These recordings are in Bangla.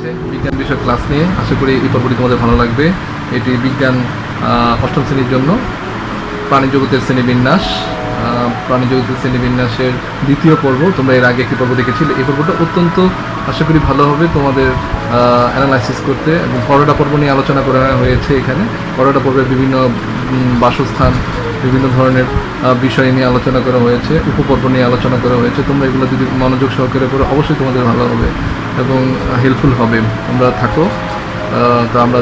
আছে বিজ্ঞান বিষয়ক ক্লাস নিয়ে। আশা করি এই পর্বটি তোমাদের ভালো লাগবে। এটি বিজ্ঞান অষ্টম শ্রেণীর জন্য প্রাণী জগতের শ্রেণীবিন্যাস, প্রাণী জগতের শ্রেণীবিন্যাসের দ্বিতীয় পর্ব। তোমরা এর আগে একটি পর্ব দেখেছিলে। এই পর্বটা অত্যন্ত আশা করি ভালো হবে তোমাদের অ্যানালাইসিস করতে, এবং পরোটা পর্ব নিয়ে আলোচনা করা হয়েছে। এখানে পরোটা পর্বের বিভিন্ন বাসস্থান, বিভিন্ন ধরনের বিষয় নিয়ে আলোচনা করা হয়েছে, উপপর্ব নিয়ে আলোচনা করা হয়েছে। তোমরা এগুলো যদি মনোযোগ সহকারে করো অবশ্যই তোমাদের ভালো হবে এবং হেল্পফুল হবে। তোমরা থাকো। তো আমরা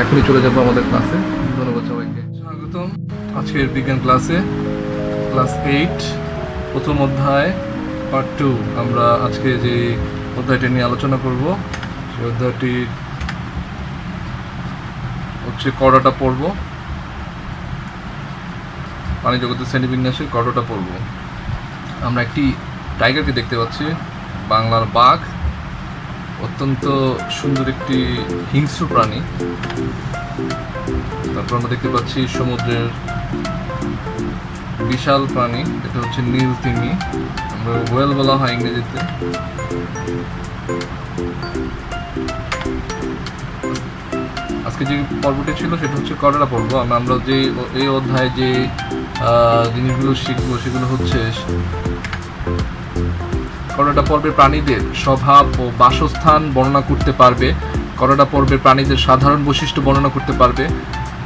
এখনই চলে যাবো আমাদের ক্লাসে। ধন্যবাদ সবাইকে, স্বাগতম আজকের বিজ্ঞান ক্লাসে। ক্লাস 8 প্রথম অধ্যায় পার্ট 2। আমরা আজকে যে অধ্যায়টি নিয়ে আলোচনা করব সেই অধ্যায়টি হচ্ছে করোটা পর্ব, প্রাণী জগতের শ্রেণীবিন্যাসের করোটা পর্ব। আমরা একটি টাইগারকে দেখতে পাচ্ছি, বাংলার বাঘ। অত্যন্ত সুন্দর একটি হিংস্র প্রাণী। তারপর আমরা দেখতে পাচ্ছি সমুদ্রের বিশাল প্রাণী, এটা হচ্ছে নীল তিমি, আমরা ওয়েল বলা হয় ইংরেজিতে। আজকে যে পর্বটি ছিল সেটা হচ্ছে করোটা পর্ব। আমরা যে এই অধ্যায়ে যে জিনিসগুলো শিখবো সেগুলো হচ্ছে করোটা পর্বের প্রাণীদের স্বভাব ও বাসস্থান বর্ণনা করতে পারবে, করোটা পর্বের প্রাণীদের সাধারণ বৈশিষ্ট্য বর্ণনা করতে পারবে,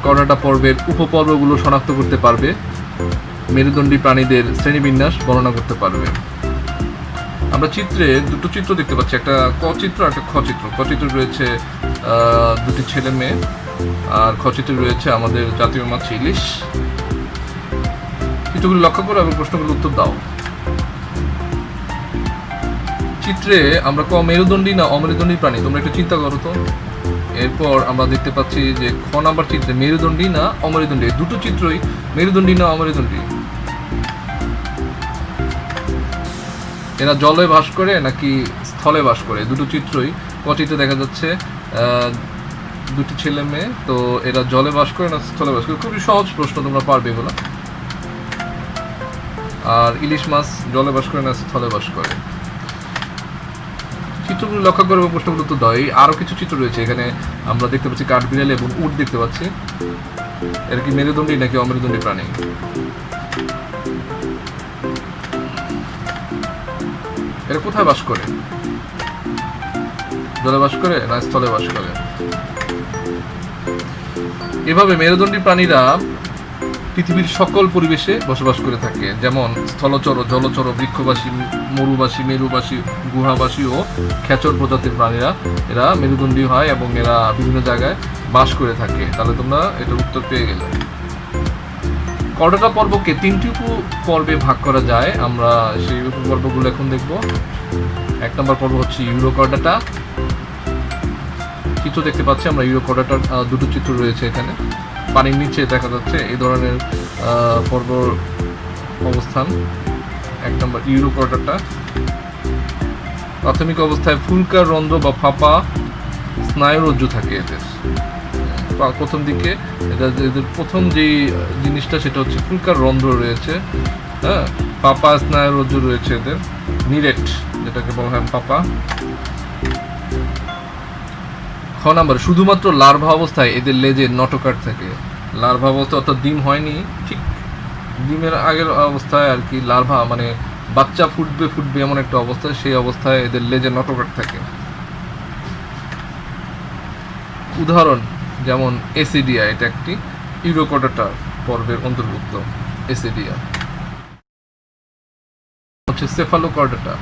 করোটা পর্বের উপপর্বগুলো শনাক্ত করতে পারবে, মেরুদণ্ডী প্রাণীদের শ্রেণীবিন্যাস বর্ণনা করতে পারবে। আমরা চিত্রে দুটো চিত্র দেখতে পাচ্ছি, একটা ক চিত্র আর একটা খ চিত্র। ক চিত্র রয়েছে দুটি ছেলে মেয়ে, আর খ চিত্রে রয়েছে আমাদের জাতীয় মাছ ইলিশ। চিত্রগুলো লক্ষ্য করো এবং প্রশ্নগুলোর উত্তর দাও। চিত্রে আমরা মেরুদণ্ডী না অমেরুদণ্ডী প্রাণী, তোমরা একটু চিন্তা করো তো। এরপর আমরা দেখতে পাচ্ছি যে খ নাম্বার চিত্রে মেরুদণ্ডী না অমেরুদণ্ডী, দুটো চিত্রই মেরুদণ্ডী না অমেরুদণ্ডী। এরা জলে বাস করে নাকি স্থলে বাস করে, দুটো চিত্রই ক চিত্রে দেখা যাচ্ছে দুটি ছেলে মেয়ে। তো এরা জলে বাস করে না স্থলে বাস করে, খুবই সহজ প্রশ্ন, তোমরা পারবে এগুলো। আর ইলিশ মাছ জলে বাস করে না স্থলে বাস করে। চিত্রগুলো লক্ষ্য করে প্রশ্নগুলো তো দেয়। আরো কিছু চিত্র রয়েছে এখানে। আমরা দেখতে পাচ্ছি কাঠবিড়ালি এবং উট দেখতে পাচ্ছি। এরা কি মেরুদণ্ডী নাকি অমেরুদণ্ডী প্রাণী? এরা কোথায় বাস করে, জলে বাস করে না স্থলে বাস করে? এভাবে মেরুদণ্ডী প্রাণীরা পৃথিবীর সকল পরিবেশে বসবাস করে থাকে, যেমন স্থলচর, জলচর, বৃক্ষবাসী, মরুবাসী, মেরুবাসী, গুহাবাসী ও খেচর প্রজাতির প্রাণীরা এরা মেরুদণ্ডী হয় এবং এরা বিভিন্ন জায়গায় বাস করে থাকে। তাহলে তোমরা এটার উত্তর পেয়ে গেলে। করোটা পর্বকে 3টি উপপর্বে ভাগ করা যায়। আমরা সেই উপপর্বগুলো এখন দেখব। 1 নম্বর পর্ব হচ্ছে ইউরোকর্ডাটা। চিত্র দেখতে পাচ্ছি আমরা ইউরোকর্ডাটার দুটো চিত্র রয়েছে এখানে। পানির নিচে দেখা যাচ্ছে এই ধরনের পর্ব অবস্থান। 1 নম্বর ইউরোকর্ডাটা। প্রাথমিক অবস্থায় ফুলকার রন্ধ্র বা ফাঁপা স্নায়ুরজ্জু থাকে এদের। প্রথম দিকে এদের প্রথম যেই জিনিসটা সেটা হচ্ছে ফুলকার রন্ধ্র রয়েছে, হ্যাঁ, ফাঁপা স্নায়ুরজ্জু রয়েছে এদের, নিরেট যেটাকে বলা হয় ফাঁপা। খ নাম্বার শুধুমাত্র লার্ভা অবস্থায় এদের লেজে নটোকাট থাকে। লার্ভা অবস্থা অর্থাৎ ডিম হয়নি, ঠিক ডিমের আগের অবস্থায় আর কি, লার্ভা মানে বাচ্চা ফুটবে এমন একটা অবস্থায়, সেই অবস্থায় এদের লেজে নটোকাট থাকে। উদাহরণ যেমন এসিডিয়া, এটা একটি ইউরোকর্ডাটা পর্বের অন্তর্ভুক্ত। এসিডিয়া হচ্ছে সেফালোকর্ডাটা,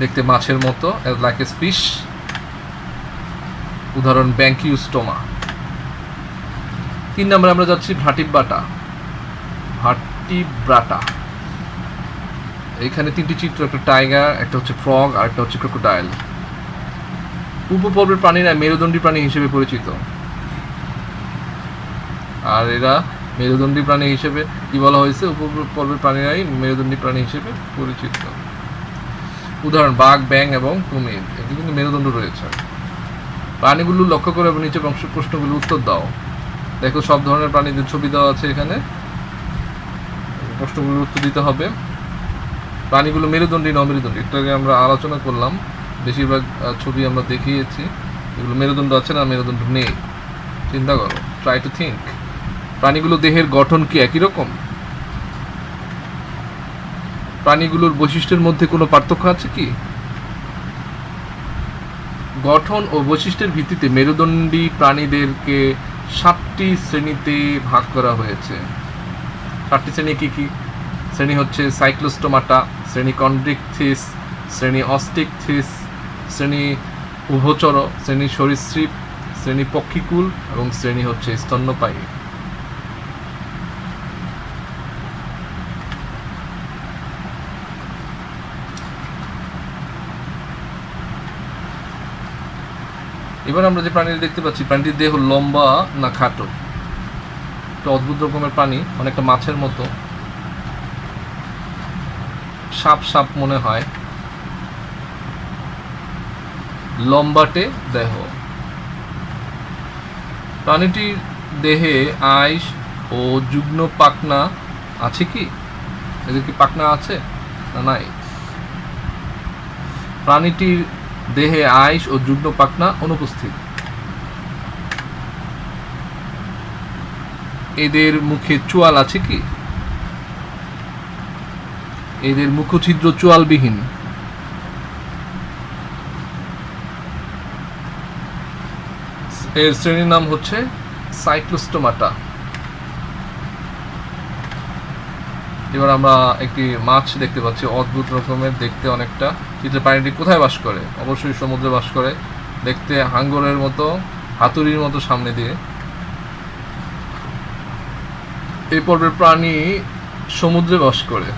দেখতে মাছের মতো, লাইক এ ফিশ। উদাহরণ ব্যাঙ্কিউস্টোমা। 3 নম্বরে আমরা যাচ্ছি ভার্টিব্রাটা। এখানে 3টি চিত্র, একটা টাইগার, একটা হচ্ছে ফ্রগ আর একটা হচ্ছে ক্রোকোডাইল। উপপর্বের প্রাণীরা মেরুদণ্ডী প্রাণী হিসেবে পরিচিত, আর এরা মেরুদণ্ডী প্রাণী হিসেবে কি বলা হয়েছে, উপপর্বের প্রাণীরাই মেরুদণ্ডী প্রাণী হিসেবে পরিচিত। উদাহরণ বাঘ, ব্যাঙ এবং কুমির, এটি কিন্তু মেরুদণ্ড রয়েছে। প্রাণীগুলো লক্ষ্য করে এবং নিচে প্রশ্নগুলো উত্তর দাও। দেখো সব ধরনের প্রাণীদের ছবি দেওয়া আছে এখানে, প্রশ্নগুলোর উত্তর দিতে হবে। প্রাণীগুলো মেরুদণ্ডী না অমেরুদণ্ডী, এটাকে আমরা আলোচনা করলাম। বেশিরভাগ ছবি আমরা দেখিয়েছি এগুলো মেরুদণ্ড আছে না, মেরুদণ্ড নেই। চিন্তা করো, ট্রাই টু থিঙ্ক। প্রাণীগুলো দেহের গঠন কি একই রকম? প্রাণীগুলোর বৈশিষ্ট্যের মধ্যে কোনো পার্থক্য আছে কি? গঠন ও বৈশিষ্ট্যের ভিত্তিতে মেরুদণ্ডী প্রাণীদেরকে 7টি শ্রেণীতে ভাগ করা হয়েছে। 7টি শ্রেণী কি কি? শ্রেণী হচ্ছে সাইক্লোস্টোমাটা, শ্রেণী কন্ড্রিকথিস, শ্রেণী অস্টিকথিস, শ্রেণী উভচর, শ্রেণী সরীসৃপ, শ্রেণী পক্ষীকুল এবং শ্রেণী হচ্ছে স্তন্যপায়ী। এবার আমরা যে প্রাণীটি দেখতে পাচ্ছি, প্রাণীটির দেহ লম্বা না খাটো? একটা অদ্ভুত রকমের প্রাণী, অনেকটা মাছের মতো, সাপ সাপ মনে হয়, লম্বাটে দেহ। প্রাণীটির দেহে আইস ও যুগ্ম পাখনা আছে কি? এদের কি পাখনা আছে না নাই? প্রাণীটির দেহে আইস ও যুগ্ম পাখনা অনুপস্থিত। এদের মুখে চোয়াল আছে কি? এদের মুখছিদ্র চোয়ালবিহীন। এর শ্রেণীর নাম হচ্ছে সাইক্লোস্টোমাটা। এবার আমরা একটি মাছ দেখতে পাচ্ছি, অদ্ভুত রকমের দেখতে অনেকটা। চিত্রে প্রাণীটি কোথায় বাস করে? অবশ্যই সমুদ্রে বাস করে। দেখতে হাঙ্গরের মতো, হাতুড়ির মতো সামনে দিয়ে। এই পর্বের প্রাণী সমুদ্রে বাস করে।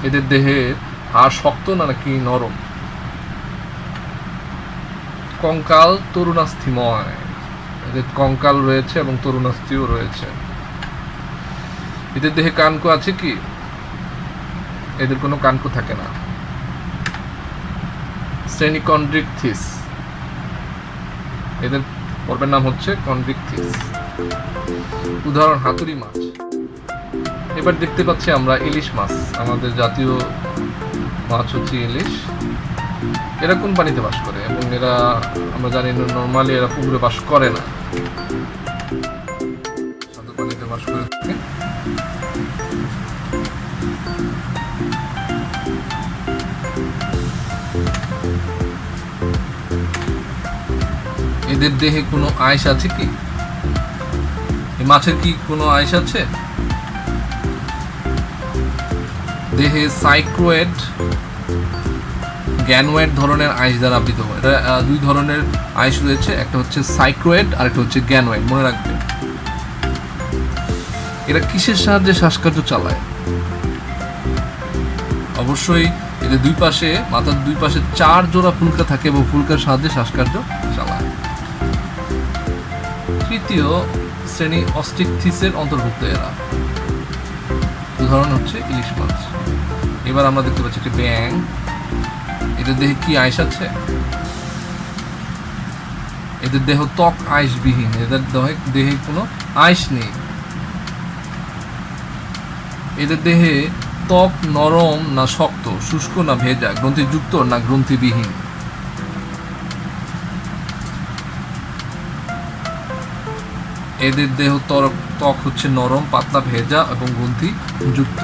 এদের দেহের হাড় শক্ত নাকি নরম? কঙ্কাল তরুণাস্থিময়। এদের কঙ্কাল রয়েছে এবং তরুণাস্থিও রয়েছে। এদের দেহে কানকো আছে কি? এদের কোনো কানকো থাকে না। শ্রেণী কন্ড্রিকথিস। এদের পর্বের নাম হচ্ছে কন্ড্রিকথিস। উদাহরণ হাতুড়ি মাছ। এবার দেখতে পাচ্ছি আমরা ইলিশ মাছ। আমাদের জাতীয় মাছ হচ্ছে ইলিশ। এরা কোন পানিতে বাস করে? এবং এরা আমরা জানি নর্মালি এরা পুকুরে বাস করে না, শান্ত পানিতে বাস করে থাকে। এদের দেহে কোনো আইস আছে কি? এই মাছের কি কোনো আইস আছে? দেহে সাইক্রোয়েড, গ্যানোয়েড ধরনের আইস দ্বারা আবৃত হয়। এটা দুই ধরনের আইস রয়েছে, একটা হচ্ছে সাইক্রোয়েড আর একটা হচ্ছে গ্যানোয়েড, মনে রাখবেন। এরা কিসের সাহায্যে শ্বাসকার্য চালায়? অবশ্যই এদের দুই পাশে, মাথার দুই পাশে 4 জোড়া ফুলকা থাকে এবং ফুলকার সাহায্যে শ্বাসকার্য চালায়। তৃতীয় শ্রেণী অস্টিকথিসের অন্তর্ভুক্ত এরা। উদাহরণ হচ্ছে ইলিশ মাছ। এবার আমরা দেখতে পাচ্ছি একটি ব্যাঙ। এদের দেহে কি আইস আছে? এদের দেহ ত্বক আইসবিহীন। এদের দেহে কোনো আইস নেই। এদের দেহে ত্বক নরম না শক্ত, শুষ্ক না ভেজা, গ্রন্থিযুক্ত না গ্রন্থিবিহীন? এদের দেহ ত্বক হচ্ছে নরম, পাতলা, ভেজা এবং গ্রন্থিযুক্ত।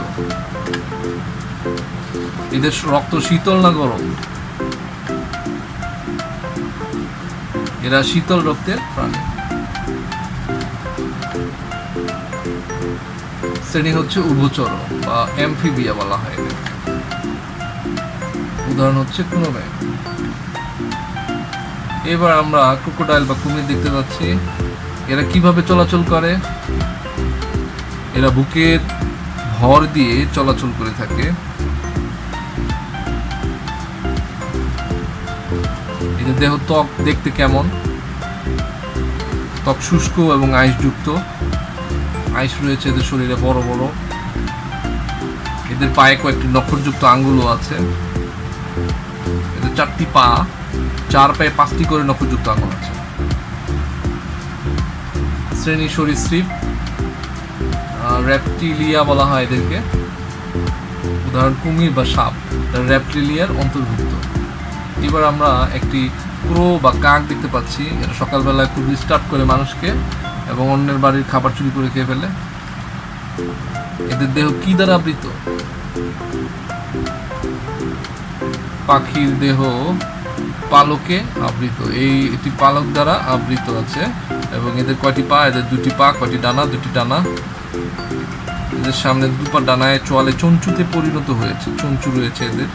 এদের রক্ত শীতল না গরম? এরা শীতল রক্তের প্রাণী। শ্রেণী হচ্ছে উভচর বা অ্যামফিবিয়া বলা হয় এদেরকে। উদাহরণ হচ্ছে কোনো ব্যাঙ। এবার আমরা ক্রোকোডাইল বা কুমির দেখতে পাচ্ছি। এরা কিভাবে চলাচল করে? এরা বুকের ভর দিয়ে চলাচল করে থাকে। এদের দেহ ত্বক দেখতে কেমন? ত্বক শুষ্ক এবং আইসযুক্ত। আইস রয়েছে এদের শরীরে বড় বড়। এদের পায়ে কয়েকটি নখরযুক্ত আঙ্গুলও আছে। এদের 4টি পা, 4 পায়ে 5টি করে নখরযুক্ত আঙ্গুল আছে। শ্রেণী সরীসৃপ, রেপটিলিয়া বলা হয় এদেরকে। উদাহরণ কুমির বা সাপ। রেপ্টিলিয়ার অন্তর্ভুক্ত। এবার আমরা একটি ক্রো বা কাক দেখতে পাচ্ছি। এটা সকালবেলায় খুব ডিস্টার্ব করে মানুষকে এবং অন্যের বাড়ির খাবার চুরি করে খেয়ে ফেলে। এদের দেহ কি দ্বারা আবৃত? পাখির দেহ পালকে আবৃত। এটি পালক দ্বারা আবৃত আছে। এবং এদের কয়টি পা? এদের দুটি পা। কয়টি ডানা? দুটি ডানা। এদের সামনে দুপা ডানায় চোয়ালে চঞ্চুতে পরিণত হয়েছে, চঞ্চু রয়েছে এদের।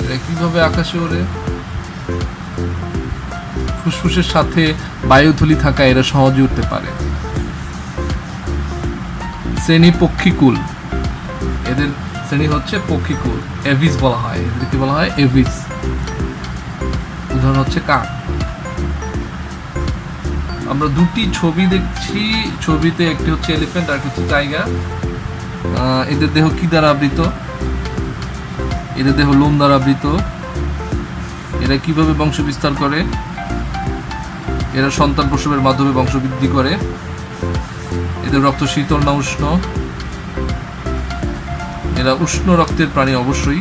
এরা কিভাবে আকাশে ওড়ে? ফুসফুসের সাথে বায়ুথলি থাকা এরা সহজে উঠতে পারে। শ্রেণী পক্ষীকুল। এদের শ্রেণী হচ্ছে পক্ষীকুল, এভিস বলা হয়। এদেরকে বলা হয় এভিস। উদাহরণ হচ্ছে কাক। আমরা দুটি ছবি দেখছি। ছবিতে একটি হচ্ছে এলিফ্যান্ট আর একটি হচ্ছে টাইগার। এদের দেহ কি দ্বারা আবৃত? এদের দেহ লোম দ্বারা আবৃত। এরা কিভাবে বংশ বিস্তার করে? এরা সন্তান প্রসবের মাধ্যমে বংশবৃদ্ধি করে। এদের রক্ত শীতল না উষ্ণ? এরা উষ্ণ রক্তের প্রাণী অবশ্যই।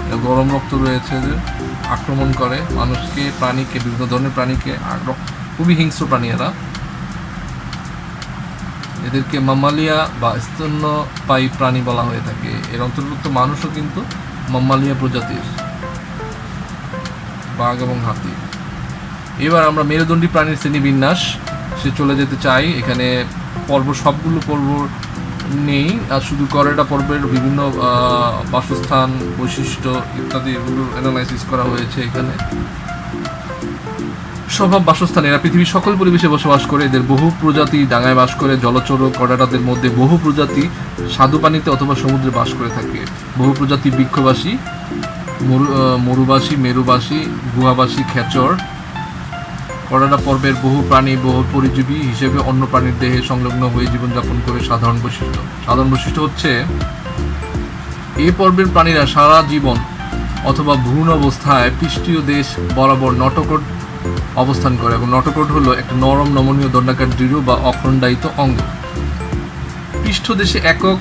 এরা গরম রক্ত রয়েছে। এদের আক্রমণ করে মানুষকে, প্রাণীকে, বিভিন্ন ধরনের প্রাণীকে। খুবই হিংস্র প্রাণী এরা। এদেরকে মাম্মালিয়া বা স্তন্যপায়ী প্রাণী বলা হয়ে থাকে। এর অন্তর্ভুক্ত মানুষও কিন্তু মাম্মালিয়া প্রজাতির, বাঘ এবং হাতি। এবার আমরা মেরুদণ্ডী প্রাণীর শ্রেণীবিন্যাস সে চলে যেতে চাই। এখানে সবগুলো পর্ব নেই, আর শুধু করেটা পর্বের বিভিন্ন বাসস্থান, বৈশিষ্ট্য ইত্যাদি এগুলো অ্যানালাইসিস করা হয়েছে এখানে। স্বভাব বাসস্থান। এরা পৃথিবীর সকল পরিবেশে বসবাস করে। এদের বহু প্রজাতি ডাঙায় বাস করে। জলচর কর্ডাটাদের মধ্যে বহু প্রজাতি স্বাদু পানিতে অথবা সমুদ্রে বাস করে থাকে। বহু প্রজাতি বৃক্ষবাসী, মরুবাসী, মেরুবাসী, গুহাবাসী, খেচর। কর্ডাটা পর্বের বহু প্রাণী বহু পরিজীবী হিসেবে অন্য প্রাণীর দেহে সংলগ্ন হয়ে জীবনযাপন করে। সাধারণ বৈশিষ্ট্য হচ্ছে এই পর্বের প্রাণীরা সারা জীবন অথবা ভ্রূণ অবস্থায় পৃষ্ঠীয় দেশ বরাবর নটকট অবস্থান করে। এবং নটকট হলো একটা নরম নমনীয় দণ্ডাকার দৃঢ় বা অখণ্ডায়িত অঙ্গ। পৃষ্ঠদেশে একক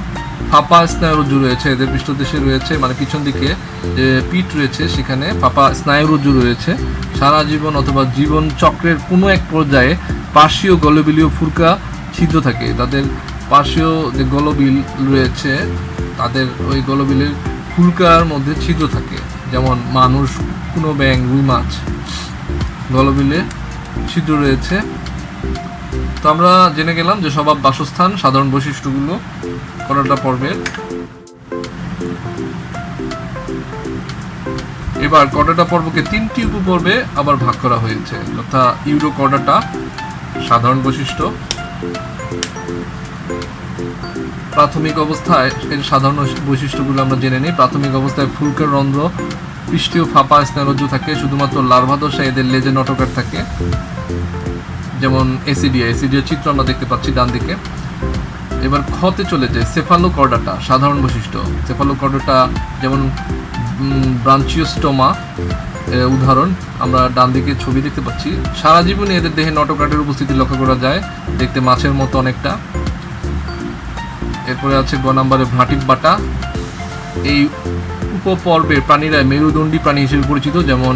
ফাঁপা স্নায়ুরজ্জু রয়েছে। এদের পৃষ্ঠদেশে রয়েছে, মানে পিছন দিকে যে পিঠ রয়েছে সেখানে ফাঁপা স্নায়ুরজ্জু রয়েছে। সারা জীবন অথবা জীবন চক্রের কোনো এক পর্যায়ে পার্শ্বীয় গলবিলীয় ফুলকা ছিদ্র থাকে। তাদের পার্শ্বীয় যে গলবিল রয়েছে তাদের ওই গলবিলের ফুলকার মধ্যে ছিদ্র থাকে। যেমন মানুষ, কোনো ব্যাঙ, রুই মাছ গলবিলে ছিদ্র রয়েছে। তো আমরা জেনে গেলাম যে স্বভাব, বাসস্থান, সাধারণ বৈশিষ্ট্যগুলো কর্ডাটা পর্বের। এবার কর্ডাটা পর্বকে 3টি উপপর্বে আবার ভাগ করা হয়েছে, যথা ইউরোকর্ডাটা, সাধারণ বৈশিষ্ট্য। প্রাথমিক অবস্থায় এর সাধারণ বৈশিষ্ট্যগুলো আমরা জেনে নিই। প্রাথমিক অবস্থায় ফুলকার রন্ধ্র, পৃষ্ঠীয় ফাঁপা স্নায়ুরজ্জু থাকে। শুধুমাত্র লার্ভাদশায় এদের লেজে নটকার থাকে। যেমন এসিডিয়া চিত্র আমরা দেখতে পাচ্ছি ডান দিকে। এবার খতে চলে যায় সেফালোকর্ডাটা, সাধারণ বৈশিষ্ট্য। সেফালোকর্ডাটা যেমন ব্রাঞ্চিওস্টোমা উদাহরণ আমরা ডান দিকে ছবি দেখতে পাচ্ছি। সারা জীবনে এদের দেহে নটকাটের উপস্থিতি লক্ষ্য করা যায়, দেখতে মাছের মতো অনেকটা। এরপরে আছে গ নম্বরে ভ্রাটিব্বাটা। এই উপপর্বের প্রাণীরা মেরুদণ্ডী প্রাণী হিসেবে পরিচিত। যেমন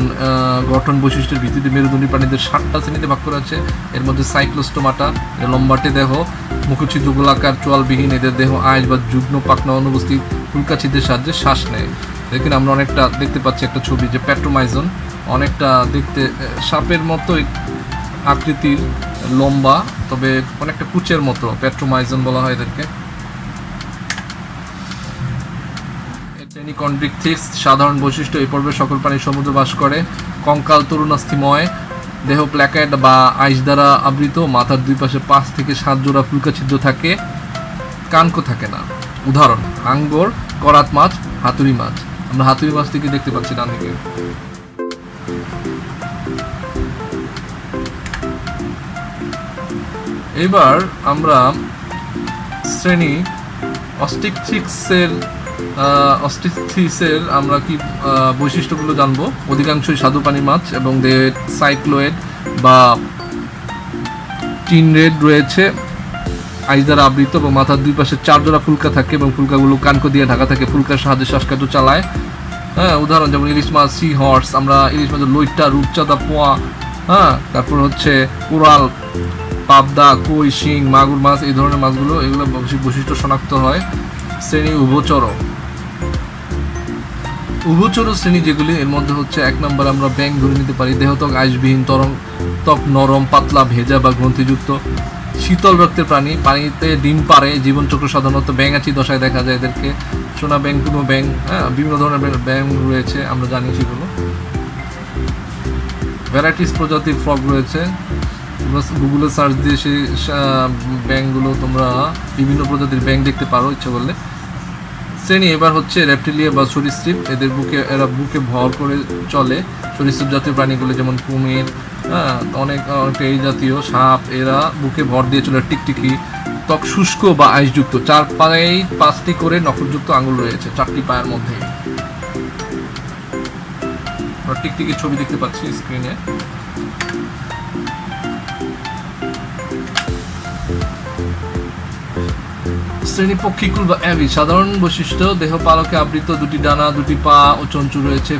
গঠন বৈশিষ্ট্যের ভিত্তিতে মেরুদণ্ডী প্রাণীদের 7টা শ্রেণীতে ভাগ করা আছে। এর মধ্যে সাইক্লোস্টোমাটা, লম্বাটে দেহ, মুখছিদ্র গোলাকার চোয়ালবিহীন। এদের দেহ আঁশ বা যুগ্ম পাখনা অনুপস্থিত, ফুলকা ছিদ্রের সাহায্যে শ্বাস নেয়। এখানে আমরা অনেকটা দেখতে পাচ্ছি একটা ছবি, যে প্যাট্রোমাইজন, অনেকটা দেখতে সাপের মতো আকৃতির, লম্বা, তবে অনেকটা কুচের মতো। প্যাট্রোমাইজন বলা হয় এদেরকে। কন্ড্রিকথিক্স, সাধারণ বৈশিষ্ট্য। এই পর্বে সকল প্রাণী সমুদ্রে বাস করে। কঙ্কাল তরুণাস্থিময়, দেহ প্ল্যাকেট বা আইস দ্বারা আবৃত। মাথার দুই পাশে 5 থেকে 7 জোড়া ফুলকা ছিদ্র থাকে। কানকো থাকে না। উদাহরণ হাঙ্গর, করাত মাছ, হাতুড়ি মাছ। আমরা হাতুড়ি মাছ থেকে দেখতে পাচ্ছি ডান দিকে। এবার আমরা শ্রেণী অস্টিকথিক্সের আমরা কি বৈশিষ্ট্যগুলো জানবো। অধিকাংশই স্বাদু পানি মাছ এবং সাইক্লোয়েড বা টিনরেড রয়েছে। আইস দ্বারা আবৃত এবং মাথার দুই পাশে 4 জোড়া ফুলকা থাকে এবং ফুলকাগুলো কানকো দিয়ে ঢাকা থাকে, ফুলকার সাহায্যে শ্বাসকার্য চালায়। হ্যাঁ, উদাহরণ যেমন ইলিশ মাছ, সি হর্স, আমরা ইলিশ মাছের লইট্টা, রূপচাঁদা, পোয়া, হ্যাঁ, তারপর হচ্ছে কোরাল, পাবদা, কই, শিং, মাগুর মাছ, এই ধরনের মাছগুলো, এগুলো বৈশিষ্ট্য শনাক্ত হয়। শ্রেণী উভচর। উভচর শ্রেণী যেগুলি, এর মধ্যে হচ্ছে 1 নম্বর আমরা ব্যাঙ ধরে নিতে পারি। দেহত্বক আইসবিহীন, ত্বক নরম, পাতলা, ভেজা বা গ্রন্থিযুক্ত, শীতল রক্তের প্রাণী, পানিতে ডিম পারে, জীবনচক্র সাধারণত ব্যাঙাচি দশায় দেখা যায় এদেরকে। সোনা ব্যাঙ, কোনো ব্যাঙ, হ্যাঁ, বিভিন্ন ধরনের ব্যাঙ রয়েছে, আমরা জানি সেগুলো। ভ্যারাইটিস প্রজাতির ফ্রগ রয়েছে, গুগলে সার্চ দিয়ে সেই ব্যাঙগুলো তোমরা বিভিন্ন প্রজাতির ব্যাঙ দেখতে পারো ইচ্ছা করলে। শ্রেণী এবার হচ্ছে রেপ্টিলিয়া বা সরীসৃপ। এরা বুকে ভর করে চলে। সরীসৃপ জাতীয় প্রাণীগুলো যেমন কুমির, হ্যাঁ, অনেকটা এই জাতীয় সাপ, এরা বুকে ভর দিয়ে চলে। টিকটিকি, ত্বক শুষ্ক বা আইসযুক্ত, 4 পায়েই 5টি করে নখযুক্ত আঙুল রয়েছে 4টি পায়ের মধ্যে। টিকটিকির ছবি দেখতে পাচ্ছি স্ক্রিনে। শ্রেণী পক্ষীকুল বা অ্যাভি। সাধারণ বৈশিষ্ট্য: দেহ পালকে আবৃত, 2টি ডানা, 2টি পা ও চঞ্চু রয়েছে।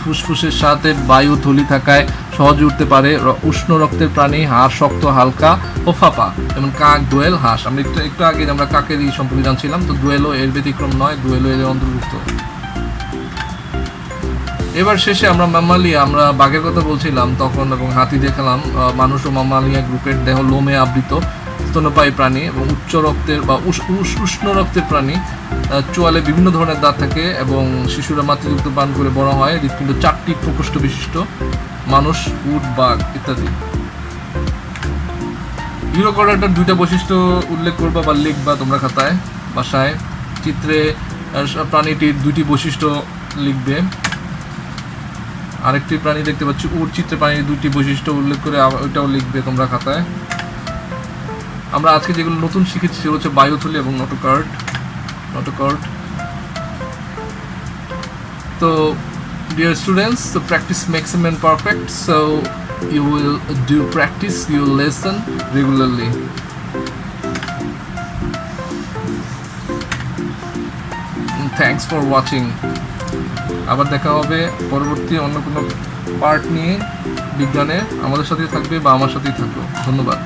ফুসফুসের সাথে বায়ু থলি থাকায় সহজে উঠতে পারে। উষ্ণ রক্তের প্রাণী, হাড় শক্ত, হালকা ও ফাঁপা, যেমন কাক, দোয়েল, হাঁস। আমরা একটু আগে আমরা কাকের এই সম্পর্কে জানছিলাম, তো দোয়েলও এর ব্যতিক্রম নয়, দোয়েলও এর অন্তর্ভুক্ত। এবার শেষে আমরা ম্যামালিয়া, আমরা বাঘের কথা বলছিলাম তখন এবং হাতি দেখালাম। মানুষ ও ম্যামালিয়া গ্রুপের দেহ লোমে আবৃত, স্তন্যপায়ী প্রাণী এবং উচ্চ রক্তের বা উষ্ণ রক্তের প্রাণী। চোয়ালে বিভিন্ন ধরনের দাঁত থাকে এবং শিশুরা মাতৃদুগ্ধ পান করে বড় হয়। হৃৎপিণ্ড 4টি প্রকোষ্ঠ বিশিষ্ট। মানুষ, উট, বাঘ ইত্যাদি। ইউরোকর্ডাটার 2টা বৈশিষ্ট্য উল্লেখ করবা বা লিখবা তোমরা খাতায়, বাসায়। চিত্রে প্রাণীটির 2টি বৈশিষ্ট্য লিখবে। আরেকটি প্রাণী দেখতে পাচ্ছি উট, চিত্রে প্রাণীর 2টি বৈশিষ্ট্য উল্লেখ করে ওইটাও লিখবে তোমরা খাতায়। আমরা আজকে যেগুলো নতুন শিখেছি সেগুলো হচ্ছে বায়ুথলি এবং নোটোকার্ড। তো dear students, so practice makes a man perfect, so you will do practice your lesson regularly. Thanks for watching. আবার দেখা হবে পরবর্তী অন্য কোনো পার্ট নিয়ে বিজ্ঞানের। আমাদের সাথেই থাকবে বা আমার সাথেই থাকো। ধন্যবাদ।